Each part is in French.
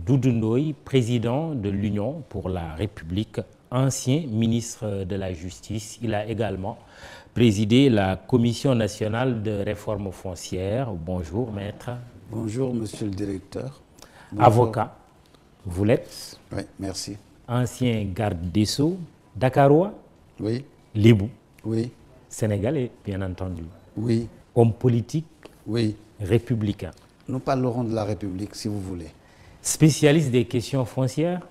Doudou Ndoye, président de l'Union pour la République, ancien ministre de la Justice. Il a également présidé la Commission nationale de réforme foncière. Bonjour, maître. Bonjour, monsieur le directeur. Bonjour. Avocat, vous l'êtes. Oui, merci. Ancien garde des Sceaux, Dakarois. Oui. Lébou. Oui. Sénégalais, bien entendu. Oui. Homme politique. Oui. Républicain. Nous parlerons de la République, si vous voulez. Spécialiste des questions foncières.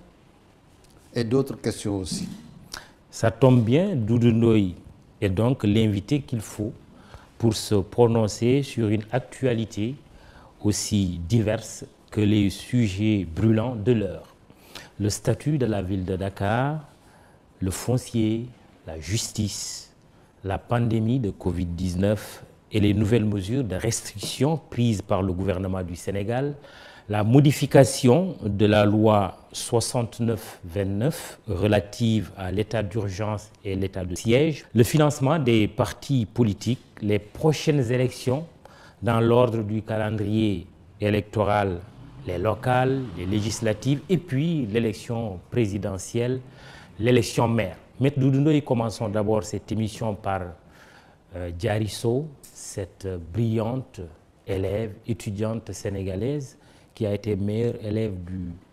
Et d'autres questions aussi. Ça tombe bien, Doudou Ndoye est donc l'invité qu'il faut pour se prononcer sur une actualité aussi diverse que les sujets brûlants de l'heure. Le statut de la ville de Dakar, le foncier, la justice, la pandémie de Covid-19 et les nouvelles mesures de restriction prises par le gouvernement du Sénégal, la modification de la loi 69-29 relative à l'état d'urgence et l'état de siège, le financement des partis politiques, les prochaines élections dans l'ordre du calendrier électoral, les locales, les législatives et puis l'élection présidentielle, l'élection maire. Maître Doudou Ndoye, commençons d'abord cette émission par Diary Sow, cette brillante élève, étudiante sénégalaise qui a été meilleure élève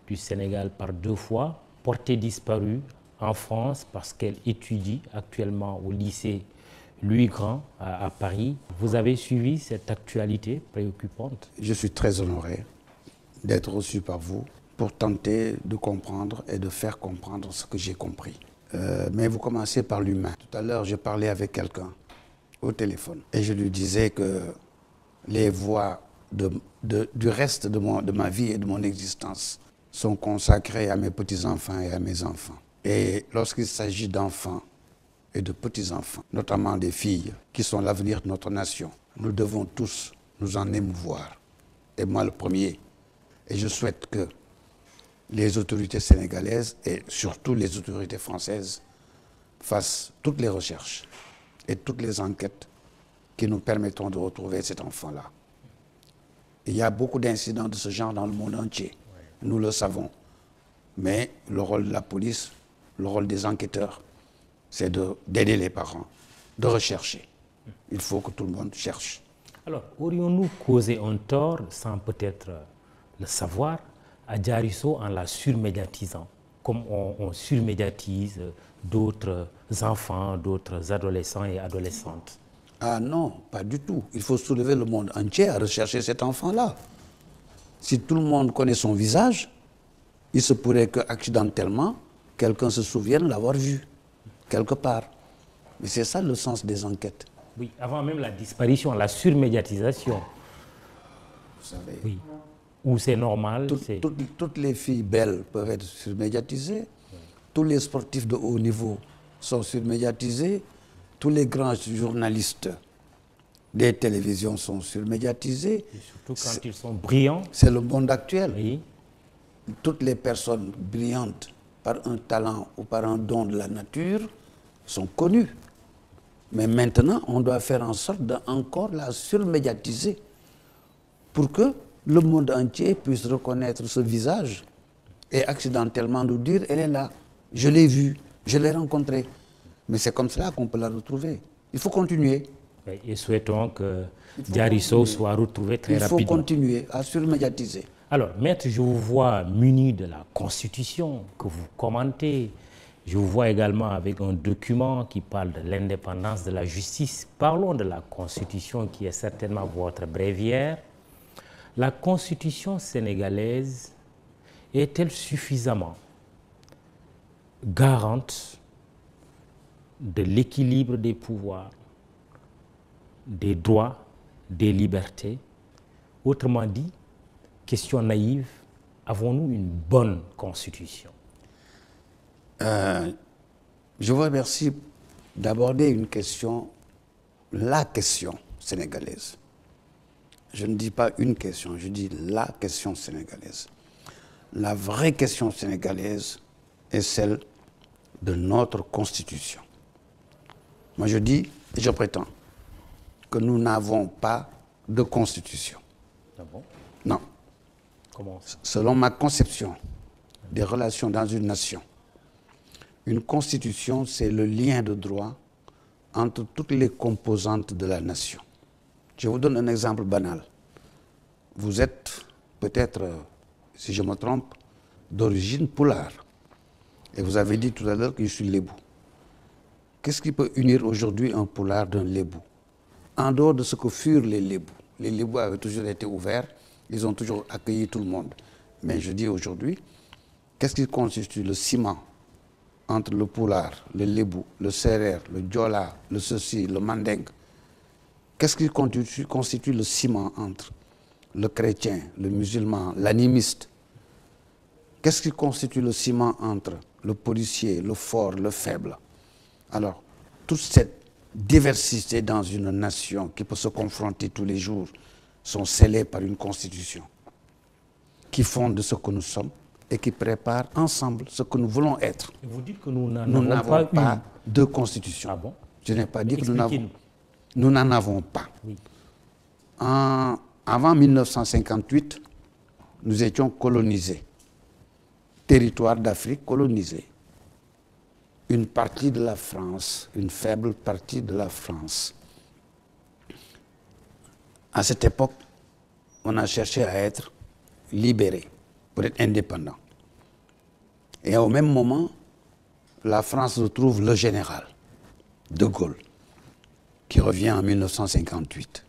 du Sénégal par 2 fois, portée disparue en France parce qu'elle étudie actuellement au lycée Louis Grand à Paris. Vous avez suivi cette actualité préoccupante? Je suis très honoré d'être reçu par vous pour tenter de comprendre et de faire comprendre ce que j'ai compris. Mais vous commencez par l'humain. Tout à l'heure, je parlais avec quelqu'un au téléphone et je lui disais que les voix du reste de ma vie et de mon existence sont consacrées à mes petits-enfants et à mes enfants. Et lorsqu'il s'agit d'enfants et de petits-enfants, notamment des filles qui sont l'avenir de notre nation, nous devons tous nous en émouvoir. Et moi le premier. Et je souhaite que les autorités sénégalaises et surtout les autorités françaises fassent toutes les recherches et toutes les enquêtes qui nous permettront de retrouver cet enfant-là. Il y a beaucoup d'incidents de ce genre dans le monde entier. Nous le savons. Mais le rôle de la police, le rôle des enquêteurs, c'est d'aider les parents, de rechercher. Il faut que tout le monde cherche. Alors, aurions-nous causé un tort, sans peut-être le savoir, à Diary Sow en la surmédiatisant, comme on surmédiatise d'autres enfants, d'autres adolescents et adolescentes? Ah non, pas du tout. Il faut soulever le monde entier à rechercher cet enfant-là. Si tout le monde connaît son visage, il se pourrait qu'accidentellement, quelqu'un se souvienne l'avoir vu, quelque part. Mais c'est ça le sens des enquêtes. Oui, avant même la disparition, la surmédiatisation. Vous savez, oui. Où c'est normal. Toutes les filles belles peuvent être surmédiatisées. Oui. Tous les sportifs de haut niveau sont surmédiatisés. Tous les grands journalistes des télévisions sont surmédiatisés. Et surtout quand ils sont brillants. C'est le monde actuel. Oui. Toutes les personnes brillantes par un talent ou par un don de la nature sont connues. Mais maintenant, on doit faire en sorte d'encore la surmédiatiser pour que le monde entier puisse reconnaître ce visage et accidentellement nous dire « elle est là, je l'ai vue, je l'ai rencontrée ». Mais c'est comme cela qu'on peut la retrouver. Il faut continuer. Et souhaitons que Diary Sow soit retrouvé très rapidement. Il faut continuer à surmédiatiser. Alors, maître, je vous vois muni de la Constitution que vous commentez. Je vous vois également avec un document qui parle de l'indépendance de la justice. Parlons de la Constitution qui est certainement votre bréviaire. La Constitution sénégalaise est-elle suffisamment garante de l'équilibre des pouvoirs, des droits, des libertés? Autrement dit, question naïve, avons-nous une bonne Constitution? Je vous remercie d'aborder une question, la question sénégalaise. Je ne dis pas une question, je dis la question sénégalaise. La vraie question sénégalaise est celle de notre Constitution. Moi je dis, et je prétends, que nous n'avons pas de constitution. Ah bon? Non. Comment ça? Selon ma conception des relations dans une nation, une constitution, c'est le lien de droit entre toutes les composantes de la nation. Je vous donne un exemple banal. Vous êtes peut-être, si je me trompe, d'origine pulaar. Et vous avez dit tout à l'heure que je suis lébou. Qu'est-ce qui peut unir aujourd'hui un pulaar d'un lébou? En dehors de ce que furent les lébous. Les lébous avaient toujours été ouverts, ils ont toujours accueilli tout le monde. Mais je dis aujourd'hui, qu'est-ce qui constitue le ciment entre le pulaar, le lébou, le serer, le diola, le ceci, le mandingue? Qu'est-ce qui constitue le ciment entre le chrétien, le musulman, l'animiste? Qu'est-ce qui constitue le ciment entre le policier, le fort, le faible? Alors, toute cette diversité dans une nation qui peut se confronter tous les jours sont scellées par une constitution qui fonde ce que nous sommes et qui prépare ensemble ce que nous voulons être. Et vous dites que nous Nous n'avons pas de constitution. Ah bon? Je n'ai pas dit que Expliquez-nous. nous n'en avons pas. Oui. Avant 1958, nous étions colonisés. Territoire d'Afrique colonisé. Une partie de la France, une faible partie de la France. À cette époque, on a cherché à être libéré, pour être indépendant. Et au même moment, la France retrouve le général de Gaulle, qui revient en 1958,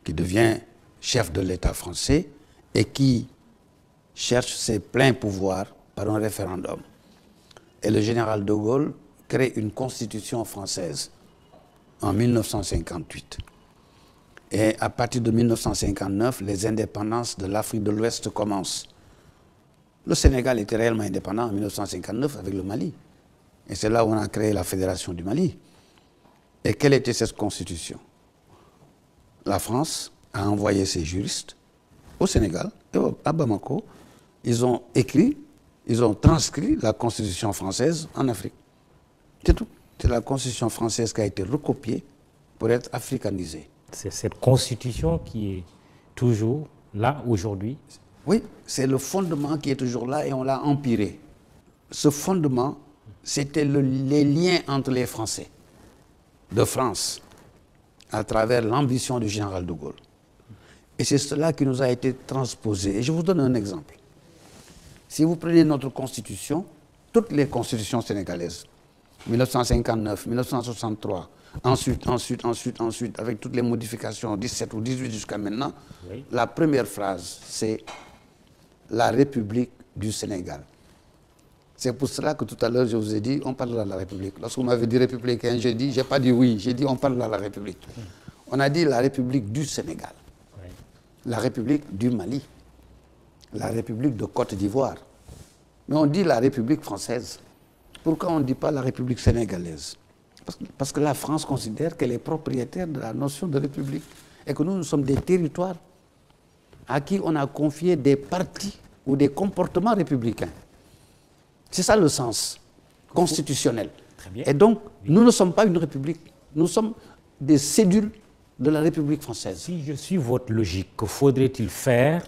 qui devient chef de l'État français et qui cherche ses pleins pouvoirs par un référendum. Et le général de Gaulle crée une constitution française en 1958. Et à partir de 1959, les indépendances de l'Afrique de l'Ouest commencent. Le Sénégal était réellement indépendant en 1959 avec le Mali. Et c'est là où on a créé la Fédération du Mali. Et quelle était cette constitution? La France a envoyé ses juristes au Sénégal et à Bamako. Ils ont écrit, ils ont transcrit la constitution française en Afrique. C'est tout. C'est la constitution française qui a été recopiée pour être africanisée. C'est cette constitution qui est toujours là aujourd'hui. Oui, c'est le fondement qui est toujours là et on l'a empiré. Ce fondement, c'était les liens entre les Français de France à travers l'ambition du général de Gaulle. Et c'est cela qui nous a été transposé. Et je vous donne un exemple. Si vous prenez notre constitution, toutes les constitutions sénégalaises, 1959, 1963, ensuite, avec toutes les modifications, 17 ou 18 jusqu'à maintenant, oui. La première phrase, c'est la République du Sénégal. C'est pour cela que tout à l'heure, je vous ai dit, on parlera de la République. Lorsque vous m'avez dit républicain, je n'ai pas dit oui, j'ai dit on parlera de la République. On a dit la République du Sénégal, oui. La République du Mali, la République de Côte d'Ivoire. Mais on dit la République française. Pourquoi on ne dit pas la République sénégalaise? Parce que la France considère qu'elle est propriétaire de la notion de République et que nous sommes des territoires à qui on a confié des partis ou des comportements républicains. C'est ça le sens constitutionnel. Très bien. Et donc, nous ne sommes pas une république, nous sommes des cédules de la République française. Si je suis votre logique, que faudrait-il faire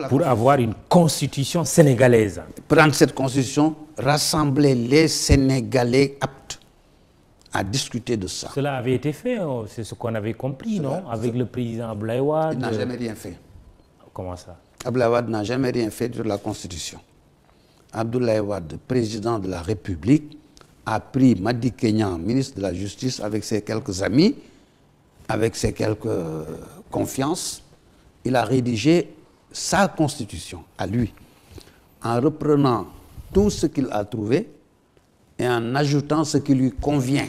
pour avoir avoir une constitution sénégalaise? Prendre cette constitution, rassembler les Sénégalais aptes à discuter de ça. Cela avait été fait, c'est ce qu'on avait compris, non? Avec le président Abdoulaye Wade. Il n'a jamais rien fait. Comment ça? Abdoulaye Wade n'a jamais rien fait sur la Constitution. Abdoulaye Wade, président de la République, a pris Madi Kenyan, ministre de la Justice, avec ses quelques amis, avec ses quelques confiances. Il a rédigé sa Constitution à lui, en reprenant tout ce qu'il a trouvé et en ajoutant ce qui lui convient.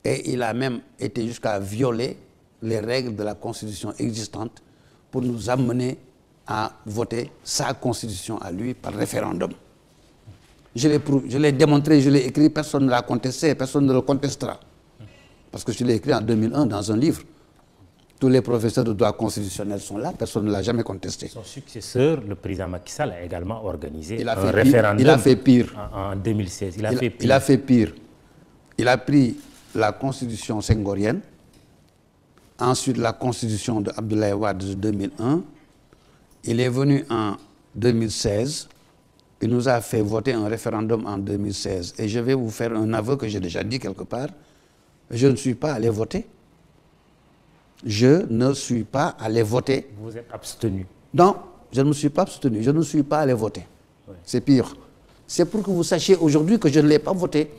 Et il a même été jusqu'à violer les règles de la Constitution existante pour nous amener à voter sa Constitution à lui par référendum. Je l'ai démontré, je l'ai écrit, personne ne l'a contesté, personne ne le contestera. Parce que je l'ai écrit en 2001 dans un livre. Tous les professeurs de droit constitutionnel sont là, personne ne l'a jamais contesté. Son successeur, le président Macky Sall, a également organisé un référendum. référendum. Il a fait pire. En 2016. Il a fait pire. Il a fait pire. Il a pris la constitution senghorienne, ensuite la constitution de Abdoulaye Wade de 2001. Il est venu en 2016. Il nous a fait voter un référendum en 2016. Et je vais vous faire un aveu que j'ai déjà dit quelque part. Je ne suis pas allé voter. Je ne suis pas allé voter. Vous êtes abstenu? Non, je ne me suis pas abstenu. Je ne suis pas allé voter. Oui. C'est pire. C'est pour que vous sachiez aujourd'hui que je ne l'ai pas voté.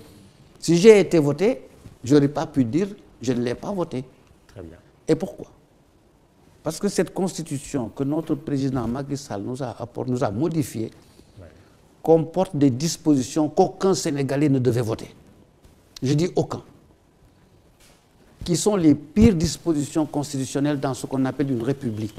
Si j'ai été voté, je n'aurais pas pu dire je ne l'ai pas voté. Très bien. Et pourquoi? Parce que cette constitution que notre président Macky Sall nous a modifiée, ouais, comporte des dispositions qu'aucun Sénégalais ne devait voter. Je dis aucun. Qui sont les pires dispositions constitutionnelles dans ce qu'on appelle une république.